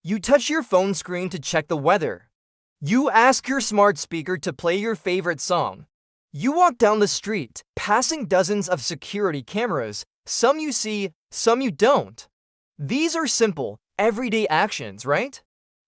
You touch your phone screen to check the weather. You ask your smart speaker to play your favorite song. You walk down the street, passing dozens of security cameras. Some you see, some you don't. These are simple, everyday actions, right?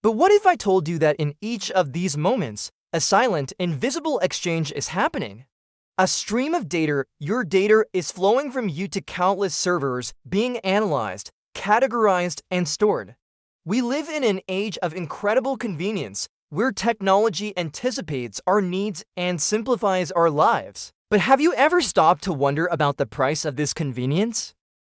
But what if I told you that in each of these moments, a silent, invisible exchange is happening? A stream of data, your data is flowing from you to countless servers, being analyzed, categorized, and stored. We live in an age of incredible convenience, where technology anticipates our needs and simplifies our lives. But have you ever stopped to wonder about the price of this convenience?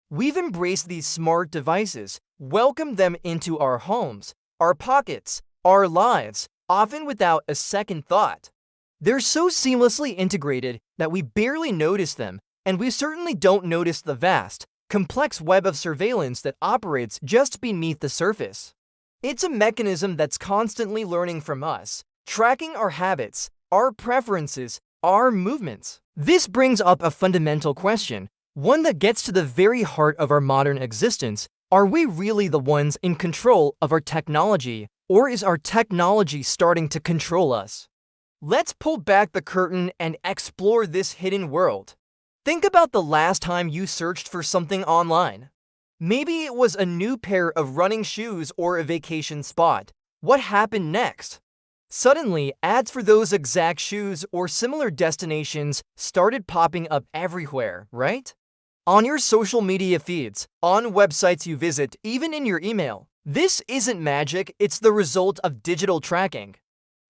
We've embraced these smart devices, welcomed them into our homes, our pockets, our lives, often without a second thought. They're so seamlessly integrated that we barely notice them, and we certainly don't notice the vast, complex web of surveillance that operates just beneath the surface. It's a mechanism that's constantly learning from us, tracking our habits, our preferences, our movements. This brings up a fundamental question, one that gets to the very heart of our modern existence. Are we really the ones in control of our technology, or is our technology starting to control us? Let's pull back the curtain and explore this hidden world. Think about the last time you searched for something online. Maybe it was a new pair of running shoes or a vacation spot. What happened next? Suddenly, ads for those exact shoes or similar destinations started popping up everywhere, right? On your social media feeds, on websites you visit, even in your email. This isn't magic, it's the result of digital tracking.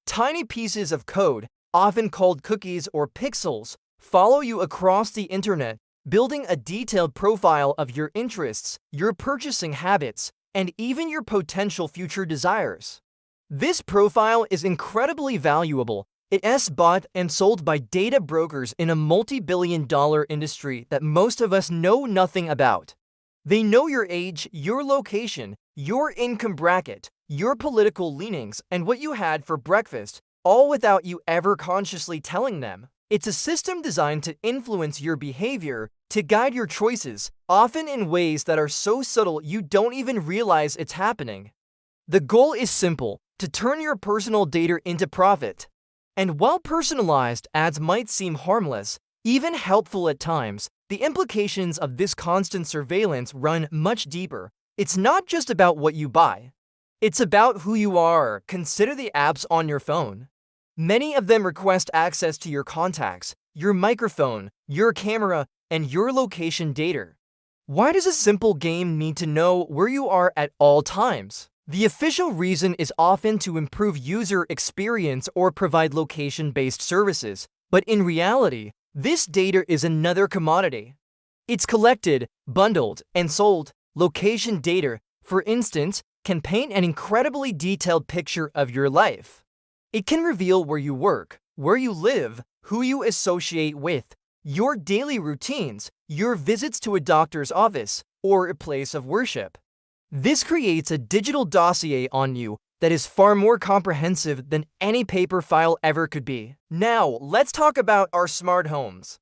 Tiny pieces of code, often called cookies or pixels, follow you across the internet, building a detailed profile of your interests, your purchasing habits, and even your potential future desires. This profile is incredibly valuable. It is bought and sold by data brokers in a multi-billion-dollar industry that most of us know nothing about. They know your age, your location, your income bracket, your political leanings, and what you had for breakfast, all without you ever consciously telling them. It's a system designed to influence your behavior, to guide your choices, often in ways that are so subtle you don't even realize it's happening. The goal is simple: to turn your personal data into profit. And while personalized ads might seem harmless, even helpful at times, the implications of this constant surveillance run much deeper. It's not just about what you buy. It's about who you are. Consider the apps on your phone. Many of them request access to your contacts, your microphone, your camera, and your location data. Why does a simple game need to know where you are at all times? The official reason is often to improve user experience or provide location-based services, but in reality, this data is another commodity. It's collected, bundled, and sold. Location data, for instance, can paint an incredibly detailed picture of your life. It can reveal where you work, where you live, who you associate with, your daily routines, your visits to a doctor's office, or a place of worship. This creates a digital dossier on you that is far more comprehensive than any paper file ever could be. Now, let's talk about our smart homes.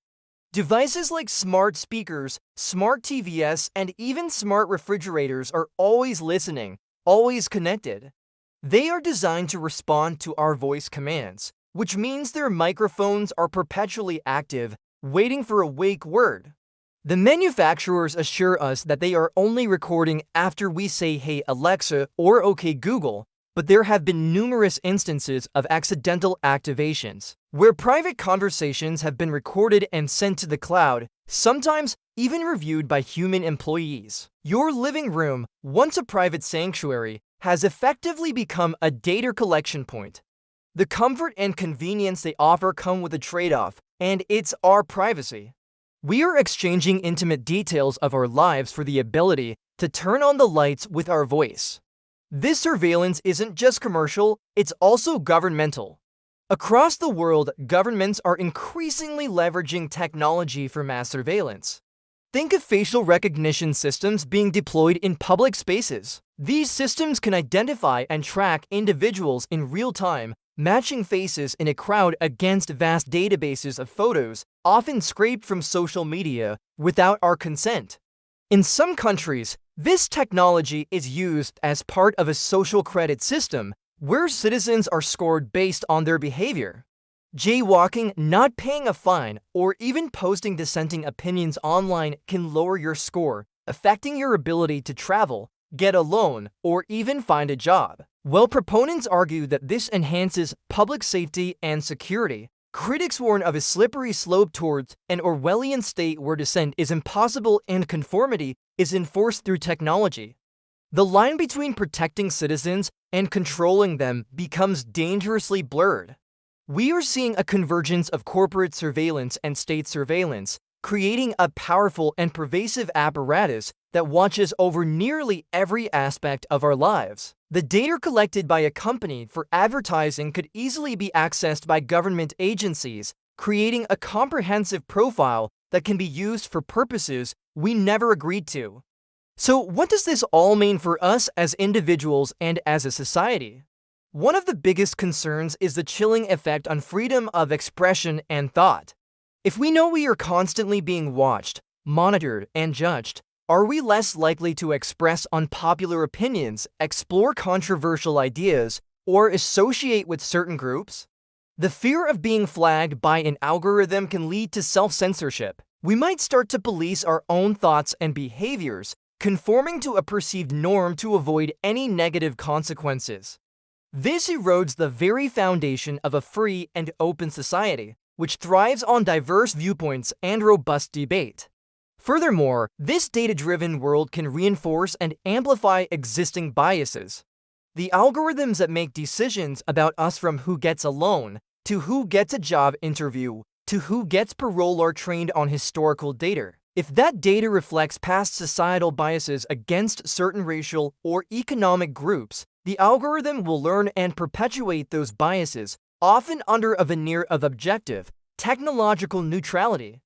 Devices like smart speakers, smart TVs, and even smart refrigerators are always listening, always connected. They are designed to respond to our voice commands, which means their microphones are perpetually active, waiting for a wake word. The manufacturers assure us that they are only recording after we say "Hey Alexa" or "Okay Google," but there have been numerous instances of accidental activations, where private conversations have been recorded and sent to the cloud, sometimes even reviewed by human employees. Your living room, once a private sanctuary, has effectively become a data collection point. The comfort and convenience they offer come with a trade-off, and it's our privacy. We are exchanging intimate details of our lives for the ability to turn on the lights with our voice. This surveillance isn't just commercial, it's also governmental. Across the world, governments are increasingly leveraging technology for mass surveillance. Think of facial recognition systems being deployed in public spaces. These systems can identify and track individuals in real time, matching faces in a crowd against vast databases of photos, often scraped from social media, without our consent. In some countries, this technology is used as part of a social credit system where citizens are scored based on their behavior. Jaywalking, not paying a fine, or even posting dissenting opinions online can lower your score, affecting your ability to travel, get a loan, or even find a job. While proponents argue that this enhances public safety and security, critics warn of a slippery slope towards an Orwellian state where dissent is impossible and conformity is enforced through technology. The line between protecting citizens and controlling them becomes dangerously blurred. We are seeing a convergence of corporate surveillance and state surveillance, creating a powerful and pervasive apparatus that watches over nearly every aspect of our lives. The data collected by a company for advertising could easily be accessed by government agencies, creating a comprehensive profile that can be used for purposes we never agreed to. So, what does this all mean for us as individuals and as a society? One of the biggest concerns is the chilling effect on freedom of expression and thought. If we know we are constantly being watched, monitored, and judged, are we less likely to express unpopular opinions, explore controversial ideas, or associate with certain groups? The fear of being flagged by an algorithm can lead to self-censorship. We might start to police our own thoughts and behaviors, conforming to a perceived norm to avoid any negative consequences. This erodes the very foundation of a free and open society, which thrives on diverse viewpoints and robust debate. Furthermore, this data-driven world can reinforce and amplify existing biases. The algorithms that make decisions about us, from who gets a loan, to who gets a job interview, to who gets parole, are trained on historical data. If that data reflects past societal biases against certain racial or economic groups, the algorithm will learn and perpetuate those biases, often under a veneer of objective, technological neutrality.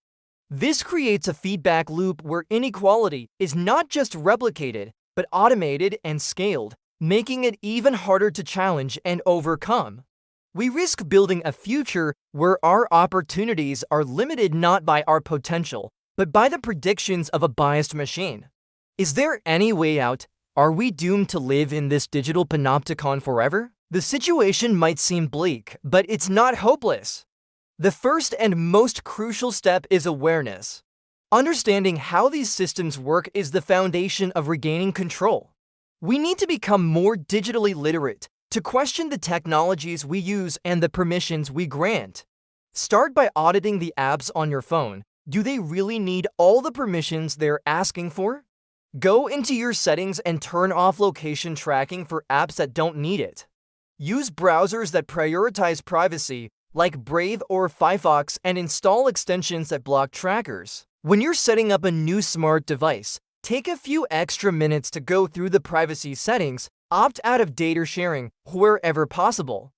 This creates a feedback loop where inequality is not just replicated, but automated and scaled, making it even harder to challenge and overcome. We risk building a future where our opportunities are limited not by our potential, but by the predictions of a biased machine. Is there any way out? Are we doomed to live in this digital panopticon forever? The situation might seem bleak, but it's not hopeless. The first and most crucial step is awareness. Understanding how these systems work is the foundation of regaining control. We need to become more digitally literate, to question the technologies we use and the permissions we grant. Start by auditing the apps on your phone. Do they really need all the permissions they're asking for? Go into your settings and turn off location tracking for apps that don't need it. Use browsers that prioritize privacy, like Brave or Firefox, and install extensions that block trackers. When you're setting up a new smart device, take a few extra minutes to go through the privacy settings, opt out of data sharing wherever possible.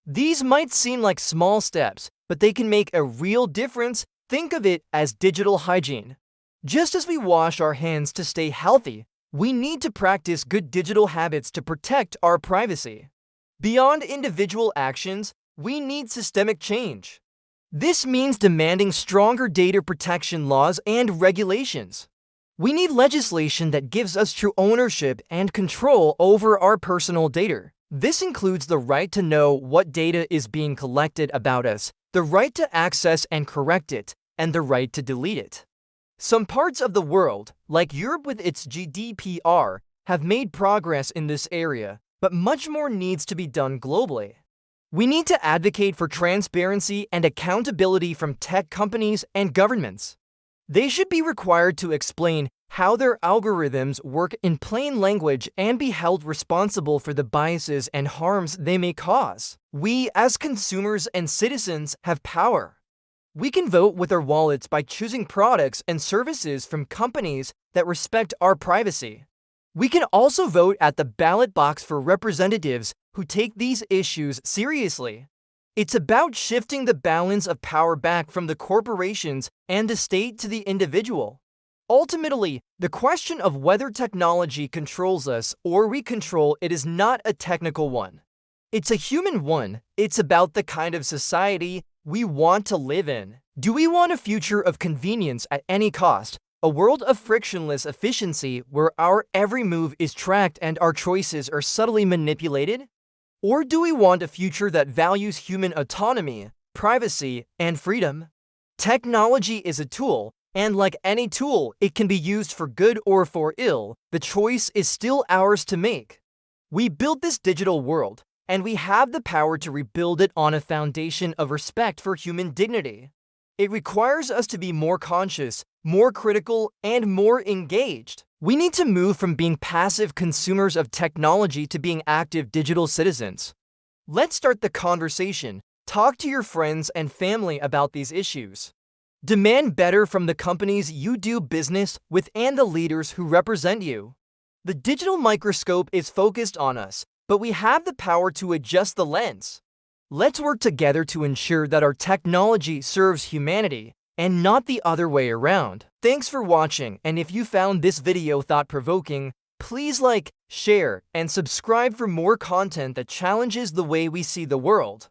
These might seem like small steps, but they can make a real difference. Think of it as digital hygiene. Just as we wash our hands to stay healthy, we need to practice good digital habits to protect our privacy. Beyond individual actions, we need systemic change. This means demanding stronger data protection laws and regulations. We need legislation that gives us true ownership and control over our personal data. This includes the right to know what data is being collected about us, the right to access and correct it, and the right to delete it. Some parts of the world, like Europe with its GDPR, have made progress in this area, but much more needs to be done globally. We need to advocate for transparency and accountability from tech companies and governments. They should be required to explain how their algorithms work in plain language and be held responsible for the biases and harms they may cause. We, as consumers and citizens, have power. We can vote with our wallets by choosing products and services from companies that respect our privacy. We can also vote at the ballot box for representatives who take these issues seriously. It's about shifting the balance of power back from the corporations and the state to the individual. Ultimately, the question of whether technology controls us or we control it is not a technical one. It's a human one. It's about the kind of society we want to live in. Do we want a future of convenience at any cost, A world of frictionless efficiency where our every move is tracked and our choices are subtly manipulated? Or do we want a future that values human autonomy, privacy, and freedom? Technology is a tool, and like any tool, it can be used for good or for ill. The choice is still ours to make. We built this digital world, and we have the power to rebuild it on a foundation of respect for human dignity. It requires us to be more conscious, more critical, and more engaged. We need to move from being passive consumers of technology to being active digital citizens. Let's start the conversation. Talk to your friends and family about these issues. Demand better from the companies you do business with and the leaders who represent you. The digital microscope is focused on us, but we have the power to adjust the lens. Let's work together to ensure that our technology serves humanity and not the other way around. Thanks for watching, and if you found this video thought-provoking, please like, share, and subscribe for more content that challenges the way we see the world.